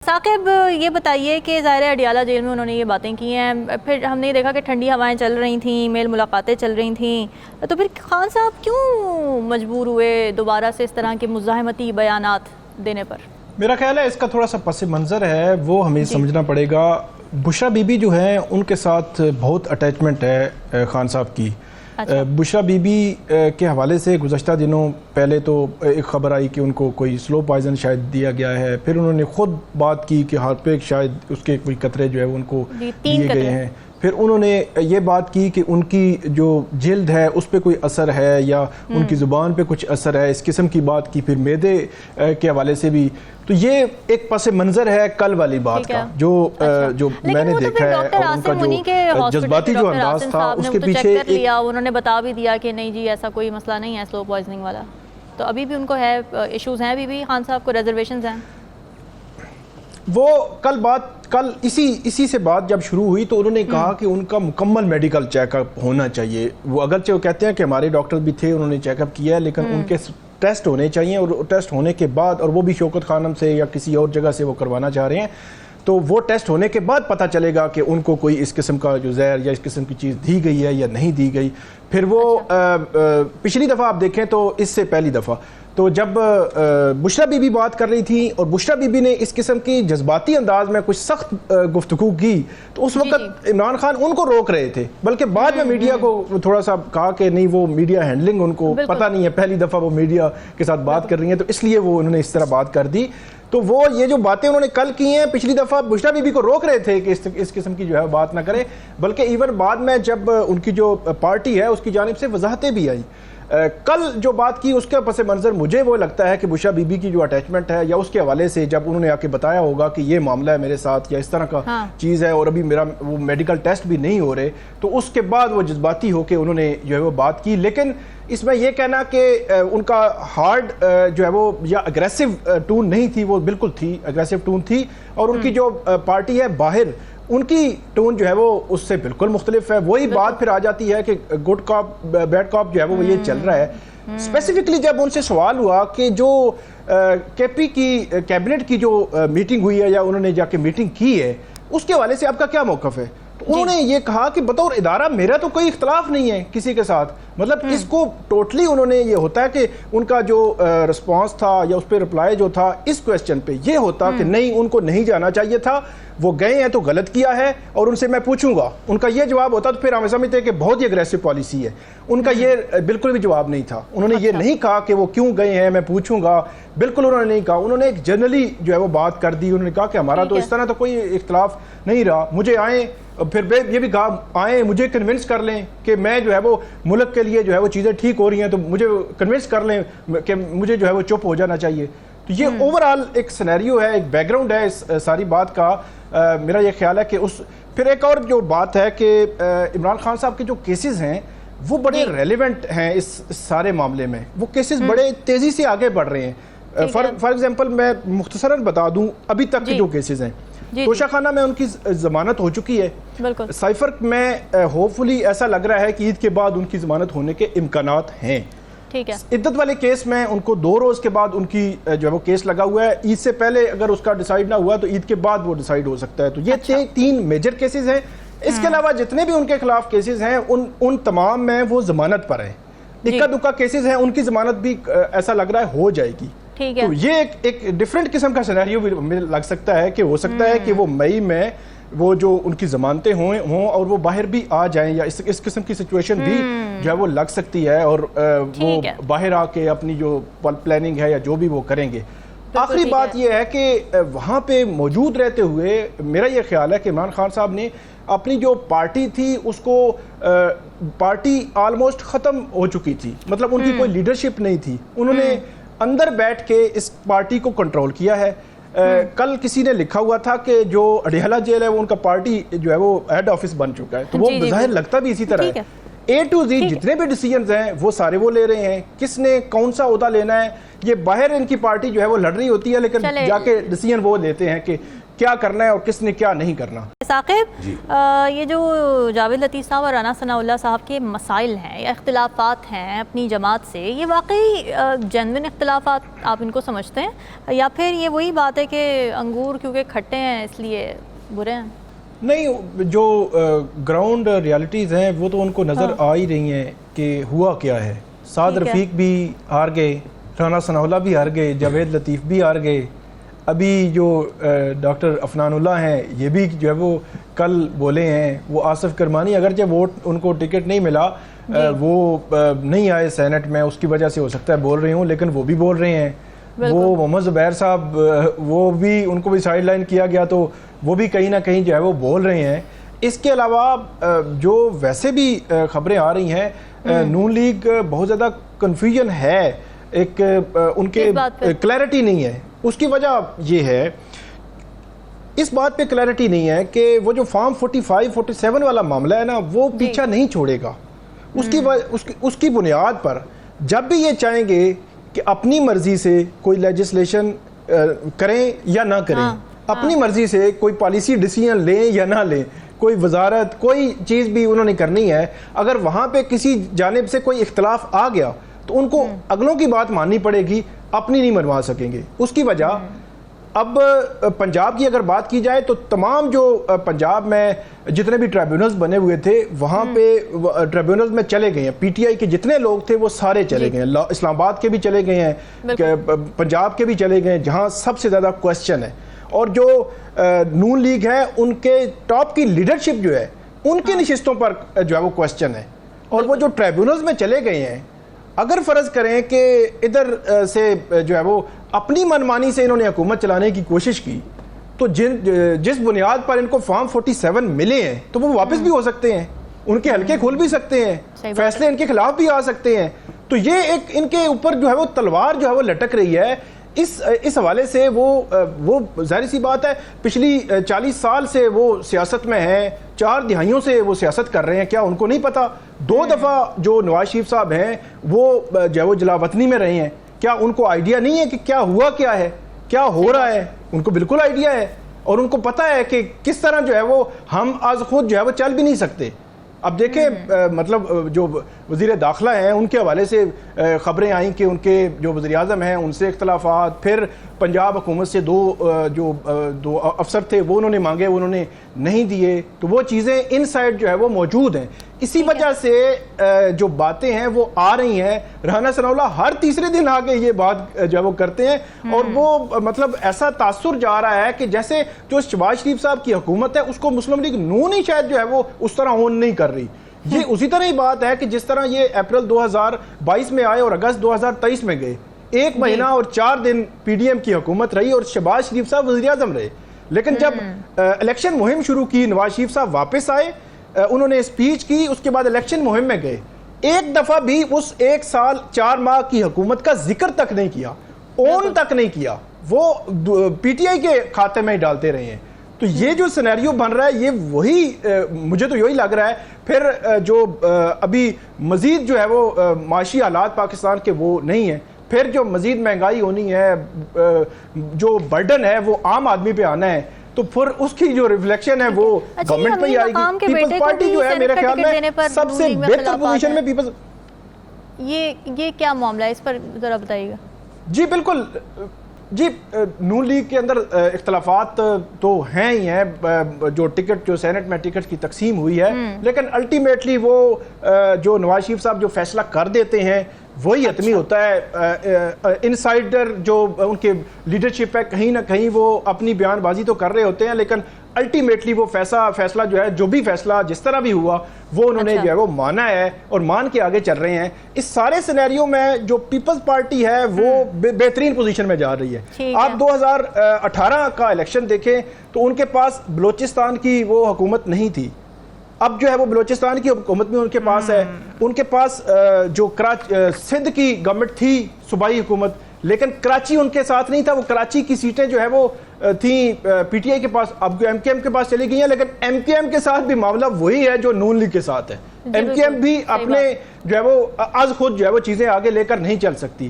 ثاقب یہ بتائیے کہ ظاہر اڈیالہ جیل میں انہوں نے یہ باتیں کی ہیں، پھر ہم نے دیکھا کہ ٹھنڈی ہوائیں چل رہی تھیں، میل ملاقاتیں چل رہی تھیں، تو پھر خان صاحب کیوں مجبور ہوئے دوبارہ سے اس طرح کے مزاحمتی بیانات دینے پر؟ میرا خیال ہے اس کا تھوڑا سا پس منظر ہے وہ ہمیں سمجھنا پڑے گا۔ بشرا بی بی جو ہیں ان کے ساتھ بہت اٹیچمنٹ ہے خان صاحب کی۔ بشرا بی بی کے حوالے سے گزشتہ دنوں پہلے تو ایک خبر آئی کہ ان کو کوئی سلو پوائزن شاید دیا گیا ہے، پھر انہوں نے خود بات کی کہ ہارپیک شاید اس کے کوئی قطرے جو ہے ان کو دیے گئے ہیں، پھر انہوں نے یہ بات کی کہ ان کی جو جلد ہے اس پہ کوئی اثر ہے یا ان کی زبان پہ کچھ اثر ہے، اس قسم کی بات کی، پھر معدے کے حوالے سے بھی۔ تو یہ ایک پس منظر ہے کل والی بات کا جو میں نے دیکھا ہے، اور ان کا جو جذباتی جو انداز تھا اس کے پیچھے انہوں نے بتا بھی دیا کہ نہیں جی ایسا کوئی مسئلہ نہیں ہے سلو پوائزننگ والا، تو ابھی بھی ان کو ہے ایشوز ہیں، ابھی بھی خان صاحب کو ریزرویشنز ہیں۔ وہ کل اسی سے بات جب شروع ہوئی تو انہوں نے کہا کہ ان کا مکمل میڈیکل چیک اپ ہونا چاہیے۔ وہ اگرچہ وہ کہتے ہیں کہ ہمارے ڈاکٹر بھی تھے، انہوں نے چیک اپ کیا ہے، لیکن ان کے ٹیسٹ ہونے چاہیے، اور ٹیسٹ ہونے کے بعد، اور وہ بھی شوکت خانم سے یا کسی اور جگہ سے وہ کروانا چاہ رہے ہیں، تو وہ ٹیسٹ ہونے کے بعد پتہ چلے گا کہ ان کو کوئی اس قسم کا جو زہر یا اس قسم کی چیز دی گئی ہے یا نہیں دی گئی۔ پھر وہ پچھلی دفعہ آپ دیکھیں تو اس سے پہلی دفعہ تو جب بشرا بی بی بات کر رہی تھی اور بشرا بی بی نے اس قسم کی جذباتی انداز میں کچھ سخت گفتگو کی، تو اس وقت عمران خان ان کو روک رہے تھے، بلکہ بعد میں میڈیا کو تھوڑا سا کہا کہ نہیں وہ میڈیا ہینڈلنگ ان کو پتہ نہیں ہے، پہلی دفعہ وہ میڈیا کے ساتھ بات کر رہی ہیں تو اس لیے وہ انہوں نے اس طرح بات کر دی۔ تو وہ یہ جو باتیں انہوں نے کل کی ہیں، پچھلی دفعہ بشرا بی بی کو روک رہے تھے کہ اس قسم کی جو ہے بات نہ کرے، بلکہ ایون بعد میں جب ان کی جو پارٹی ہے اس کی جانب سے وضاحتیں بھی آئی۔ کل جو بات کی اس کے پس منظر مجھے وہ لگتا ہے کہ بشرا بی بی کی جو اٹیچمنٹ ہے یا اس کے حوالے سے جب انہوں نے آ کے بتایا ہوگا کہ یہ معاملہ ہے میرے ساتھ یا اس طرح کا چیز ہے اور ابھی میرا وہ میڈیکل ٹیسٹ بھی نہیں ہو رہے، تو اس کے بعد وہ جذباتی ہو کے انہوں نے جو ہے وہ بات کی۔ لیکن اس میں یہ کہنا کہ ان کا ہارڈ جو ہے وہ یا اگریسو ٹون نہیں تھی، وہ بالکل تھی اگریسو ٹون تھی، اور ان کی جو پارٹی ہے باہر ان کی ٹون جو ہے وہ اس سے بالکل مختلف ہے۔ وہی بات پھر آ جاتی ہے کہ گڈ کاپ بیڈ کاپ جو ہے وہ یہ چل رہا ہے۔ اسپیسیفکلی جب ان سے سوال ہوا کہ جو کے پی کی کیبنٹ کی جو میٹنگ ہوئی ہے یا انہوں نے جا کے میٹنگ کی ہے اس کے حوالے سے آپ کا کیا موقف ہے، تو انہوں نے یہ کہا کہ بطور ادارہ میرا تو کوئی اختلاف نہیں ہے کسی کے ساتھ، مطلب اس کو ٹوٹلی انہوں نے یہ ہوتا ہے کہ ان کا جو رسپانس تھا یا اس پہ رپلائی جو تھا اس کویسچن پہ یہ ہوتا کہ نہیں ان کو نہیں جانا چاہیے تھا، وہ گئے ہیں تو غلط کیا ہے اور ان سے میں پوچھوں گا۔ ان کا یہ جواب ہوتا تو پھر ہم سمجھتے ہیں کہ بہت ہی اگریسو پالیسی ہے۔ ان کا یہ بالکل بھی جواب نہیں تھا، انہوں نے یہ نہیں کہا کہ وہ کیوں گئے ہیں میں پوچھوں گا، بالکل انہوں نے نہیں کہا، انہوں نے ایک جنرلی جو ہے وہ بات کر دی۔ انہوں نے کہا کہ ہمارا تو اس طرح تو کوئی اختلاف نہیں رہا، مجھے آئیں، پھر یہ بھی کہا آئیں مجھے کنونس کر لیں کہ میں جو ہے وہ ملک کے لیے جو ہے وہ چیزیں ٹھیک ہو رہی ہیں، تو مجھے کنونس کر لیں کہ مجھے جو ہے وہ چپ ہو جانا چاہیے۔ تو یہ اوورآل ایک سینیریو ہے، ایک بیک گراؤنڈ ہے اس ساری بات کا۔ میرا یہ خیال ہے کہ پھر ایک اور جو بات ہے کہ عمران خان صاحب کے جو کیسز ہیں وہ بڑے ریلیونٹ ہیں اس سارے معاملے میں، وہ کیسز بڑے تیزی سے آگے بڑھ رہے ہیں۔ فار ایگزامپل میں مختصراً بتا دوں ابھی تک کے جو کیسز ہیں، توشہ خانہ میں ان کی ضمانت ہو چکی ہے، سائفر میں ہوپ فلی ایسا لگ رہا ہے کہ عید کے بعد ان کی ضمانت ہونے کے امکانات ہیں۔ عدت والے کیس میں ان کو 2 روز کے بعد ان کی جو ہے وہ کیس لگا ہوا ہے، عید سے پہلے اگر اس کا ڈیسائیڈ نہ ہوا تو عید کے بعد وہ ڈیسائیڈ ہو سکتا ہے۔ تو یہ 3 میجر کیسز ہیں۔ اس کے علاوہ جتنے بھی ان کے خلاف کیسز ہیں ان تمام میں وہ ضمانت پر ہیں، اکا دکا کیسز ہیں ان کی ضمانت بھی ایسا لگ رہا ہے ہو جائے گی۔ تو یہ ایک ڈیفرنٹ قسم کا سینیریو بھی مجھے لگ سکتا ہے کہ ہو سکتا ہے کہ وہ مئی میں وہ جو ان کی ضمانتیں ہوں اور وہ باہر بھی آ جائیں، یا اس قسم کی سچویشن بھی جو ہے وہ لگ سکتی ہے، اور وہ باہر آ کے اپنی جو پلاننگ ہے یا جو بھی وہ کریں گے۔ آخری بات یہ ہے کہ وہاں پہ موجود رہتے ہوئے میرا یہ خیال ہے کہ عمران خان صاحب نے اپنی جو پارٹی تھی اس کو پارٹی آلموسٹ ختم ہو چکی تھی، مطلب ان کی کوئی لیڈرشپ نہیں تھی، انہوں نے اندر بیٹھ کے اس پارٹی کو کنٹرول کیا ہے۔ کل کسی نے لکھا ہوا تھا کہ جو اڈیالہ جیل ہے وہ ان کا پارٹی جو ہے وہ ہیڈ آفس بن چکا ہے، تو وہ بظاہر لگتا بھی اسی طرح ہے۔ A to Z جتنے بھی ڈیسیجنز ہیں وہ سارے وہ لے رہے ہیں، کس نے کون سا عہدہ لینا ہے یہ باہر ان کی پارٹی جو ہے وہ لڑ رہی ہوتی ہے، لیکن جا کے ڈیسیجن وہ لیتے ہیں کہ کیا کرنا ہے اور کس نے کیا نہیں کرنا. ثاقب، یہ جو جاوید لطیف صاحب اور رانا ثناء اللہ صاحب کے مسائل ہیں یا اختلافات ہیں اپنی جماعت سے، یہ واقعی جنوین اختلافات آپ ان کو سمجھتے ہیں یا پھر یہ وہی بات ہے کہ انگور کیونکہ کھٹے ہیں اس لیے برے ہیں؟ نہیں، جو گراؤنڈ ریالٹیز ہیں وہ تو ان کو نظر آ ہی رہی ہیں کہ ہوا کیا ہے. سعد رفیق بھی ہار گئے، رانا ثناء اللہ بھی ہار گئے، جاوید لطیف بھی ہار گئے. ابھی جو ڈاکٹر عفنان اللہ ہیں یہ بھی جو ہے وہ کل بولے ہیں. وہ آصف کرمانی اگرچہ ووٹ ان کو ٹکٹ نہیں ملا، وہ نہیں آئے سینٹ میں، اس کی وجہ سے ہو سکتا ہے بول رہی ہوں، لیکن وہ بھی بول رہے ہیں. وہ محمد زبیر صاحب، وہ بھی ان کو بھی سائیڈ لائن کیا گیا تو وہ بھی کہیں نہ کہیں جو ہے وہ بول رہے ہیں. اس کے علاوہ جو ویسے بھی خبریں آ رہی ہیں، نون لیگ بہت زیادہ کنفیوژن ہے، ایک ان کے کلیئرٹی نہیں ہے. اس کی وجہ یہ ہے، اس بات پہ کلیئرٹی نہیں ہے کہ وہ جو فارم 45 47 والا معاملہ ہے نا، وہ پیچھا نہیں چھوڑے گا. اس کی بنیاد پر جب بھی یہ چاہیں گے کہ اپنی مرضی سے کوئی لیجسلیشن کریں یا نہ کریں، اپنی مرضی سے کوئی پالیسی ڈیسیژن لیں یا نہ لیں، کوئی وزارت کوئی چیز بھی انہوں نے کرنی ہے، اگر وہاں پہ کسی جانب سے کوئی اختلاف آ گیا تو ان کو اگلوں کی بات ماننی پڑے گی، اپنی نہیں منوا سکیں گے. اس کی وجہ اب پنجاب کی اگر بات کی جائے تو تمام جو پنجاب میں جتنے بھی ٹریبیونلز بنے ہوئے تھے وہاں پہ ٹریبیونلز میں چلے گئے ہیں. پی ٹی آئی کے جتنے لوگ تھے وہ سارے چلے گئے ہیں. اسلام آباد کے بھی چلے گئے ہیں، پنجاب کے بھی چلے گئے ہیں جہاں سب سے زیادہ کوسچن ہے. اور جو نون لیگ ہے ان کے ٹاپ کی لیڈرشپ جو ہے ان کی نشستوں پر جو ہے وہ کوسچن ہے. اور وہ جو ٹریبیونلز میں چلے گئے ہیں، اگر فرض کریں کہ ادھر سے جو ہے وہ اپنی منمانی سے انہوں نے حکومت چلانے کی کوشش کی تو جس بنیاد پر ان کو فارم 47 ملے ہیں تو وہ واپس بھی ہو سکتے ہیں، ان کے حلقے کھل بھی سکتے ہیں، فیصلے ان کے خلاف بھی آ سکتے ہیں. تو یہ ایک ان کے اوپر جو ہے وہ تلوار جو ہے وہ لٹک رہی ہے. اس حوالے سے وہ ظاہر سی بات ہے پچھلی 40 سال سے وہ سیاست میں ہیں، 4 دہائیوں سے وہ سیاست کر رہے ہیں. کیا ان کو نہیں پتا؟ 2 دفعہ جو نواز شریف صاحب ہیں وہ جو ہے وہ جلا وطنی میں رہے ہیں. کیا ان کو آئیڈیا نہیں ہے کہ کیا ہوا کیا ہے، کیا ہو رہا ہے؟ ان کو بالکل آئیڈیا ہے اور ان کو پتا ہے کہ کس طرح جو ہے وہ ہم آج خود جو ہے وہ چل بھی نہیں سکتے. اب دیکھیں مطلب جو وزیر داخلہ ہیں ان کے حوالے سے خبریں آئیں کہ ان کے جو وزیر اعظم ہیں ان سے اختلافات، پھر پنجاب حکومت سے دو افسر تھے وہ انہوں نے مانگے، انہوں نے نہیں دیے. تو وہ چیزیں ان سائڈ جو ہے وہ موجود ہیں. اسی وجہ سے جو باتیں ہیں وہ آ رہی ہیں. رانا ثناء اللہ ہر تیسرے دن آگے یہ بات جو ہے وہ کرتے ہیں اور وہ مطلب ایسا تاثر جا رہا ہے کہ جیسے جو شہباز شریف صاحب کی حکومت ہے اس کو مسلم لیگ نون ہی شاید جو ہے وہ اس طرح اون نہیں کر رہی. یہ اسی طرح ہی بات ہے کہ جس طرح یہ اپریل 2022 میں آئے اور اگست 2023 میں گئے. 1 مہینہ اور 4 دن پی ڈی ایم کی حکومت رہی اور شہباز شریف صاحب وزیر اعظم رہے. لیکن جب الیکشن مہم شروع کی، نواز شریف صاحب واپس آئے، انہوں نے اسپیچ کی، اس کے بعد الیکشن مہم میں گئے. ایک دفعہ بھی اس 1 سال 4 ماہ کی حکومت کا ذکر تک نہیں کیا، اون تک نہیں کیا. وہ پی ٹی آئی کے کھاتے میں ہی ڈالتے رہے ہیں. تو یہ جو سینیریو بن رہا ہے یہ وہی مجھے تو یہی لگ رہا ہے. پھر جو ابھی مزید جو ہے وہ معاشی حالات پاکستان کے وہ نہیں ہیں، پھر جو مزید مہنگائی ہونی ہے، جو برڈن ہے وہ عام آدمی پہ آنا ہے، تو پھر اس کی جو ریفلیکشن ہے وہ گورنمنٹ پہ ہی آئے گی. پیپلز پارٹی جو ہے میرے خیال میں سب سے بہتر پوزیشن میں پیپلز. یہ کیا معاملہ ہے، اس پر ذرا بتائیے گا. جی بالکل، جی نون لیگ کے اندر اختلافات تو ہیں ہی ہیں، جو ٹکٹ جو سینٹ میں ٹکٹ کی تقسیم ہوئی ہے، لیکن الٹیمیٹلی وہ جو نواز شریف صاحب جو فیصلہ کر دیتے ہیں وہی حتمی ہوتا ہے. انسائیڈر جو ان کے لیڈرشپ ہے کہیں نہ کہیں وہ اپنی بیان بازی تو کر رہے ہوتے ہیں، لیکن الٹیمیٹلی وہ فیصلہ جو ہے، جو بھی فیصلہ جس طرح بھی ہوا وہ انہوں نے جو ہے وہ مانا ہے اور مان کے آگے چل رہے ہیں. اس سارے سینیریو میں جو پیپلز پارٹی ہے وہ بہترین پوزیشن میں جا رہی ہے. آپ 2018 کا الیکشن دیکھیں تو ان کے پاس بلوچستان کی وہ حکومت نہیں تھی. اب جو ہے وہ بلوچستان کی حکومت بھی ان کے پاس ہے. ان کے پاس جو سندھ کی گورنمنٹ تھی صوبائی حکومت، لیکن کراچی ان کے ساتھ نہیں تھا. وہ کراچی کی سیٹیں جو ہے وہ تھیں پی ٹی آئی کے پاس، اب ایم کے ایم کے پاس چلی گئی ہیں. لیکن ایم کے ایم کے ساتھ بھی معاملہ وہی ہے جو نون لیگ کے ساتھ ہے. ایم کے ایم بھی اپنے جو ہے وہ از خود جو ہے وہ چیزیں آگے لے کر نہیں چل سکتی.